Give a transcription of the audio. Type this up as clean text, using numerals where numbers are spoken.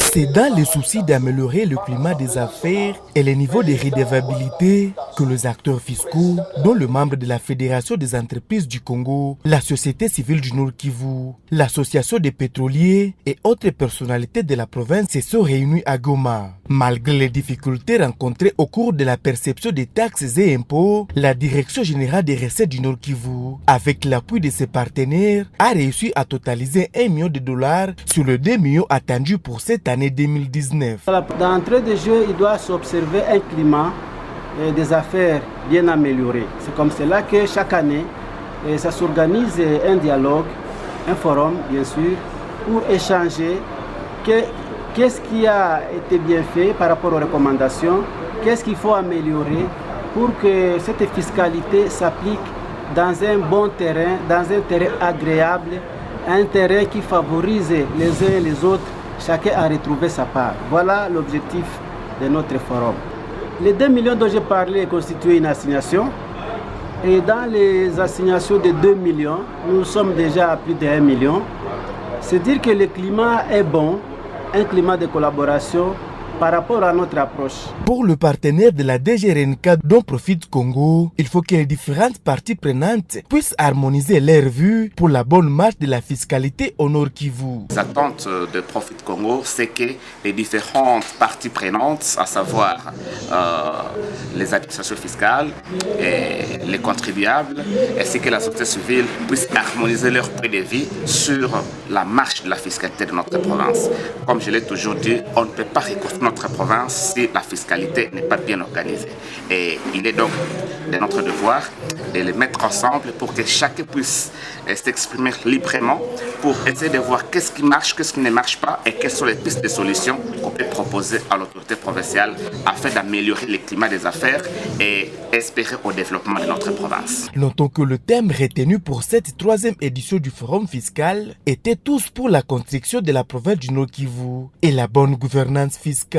C'est dans le souci d'améliorer le climat des affaires et le niveau de redevabilité que les acteurs fiscaux, dont le membre de la Fédération des entreprises du Congo, la Société civile du Nord Kivu, l'Association des pétroliers et autres personnalités de la province se sont réunis à Goma. Malgré les difficultés rencontrées au cours de la perception des taxes et impôts, la Direction générale des recettes du Nord Kivu, avec l'appui de ses partenaires, a réussi à totaliser $1 million sur le 2 millions attendus pour cette année 2019. D'entrée de jeu, il doit s'observer un climat des affaires bien amélioré. C'est comme cela que chaque année, ça s'organise un dialogue, un forum bien sûr, pour échanger qu'est-ce qui a été bien fait par rapport aux recommandations, qu'est-ce qu'il faut améliorer pour que cette fiscalité s'applique dans un bon terrain, dans un terrain agréable, un terrain qui favorise les uns et les autres, chacun a retrouvé sa part. Voilà l'objectif de notre forum. Les 2 millions dont j'ai parlé constituent une assignation. Et dans les assignations de 2 millions, nous sommes déjà à plus de 1 million. C'est dire que le climat est bon, un climat de collaboration par rapport à notre approche. Pour le partenaire de la DGRNK dont profite Congo, il faut que les différentes parties prenantes puissent harmoniser leurs vues pour la bonne marche de la fiscalité au Nord Kivu. L'attente de Profit Congo, c'est que les différentes parties prenantes, à savoir les administrations fiscales, et les contribuables, ainsi que la société civile, puissent harmoniser leur point de vue sur la marche de la fiscalité de notre province. Comme je l'ai toujours dit, on ne peut pas reconstruire notre province si la fiscalité n'est pas bien organisée. Et il est donc de notre devoir de les mettre ensemble pour que chacun puisse s'exprimer librement pour essayer de voir qu'est-ce qui marche, qu'est-ce qui ne marche pas et quelles sont les pistes de solutions qu'on peut proposer à l'autorité provinciale afin d'améliorer le climat des affaires et espérer au développement de notre province. Notons que le thème retenu pour cette 3e édition du Forum fiscal était tous pour la construction de la province du Nord Kivu et la bonne gouvernance fiscale.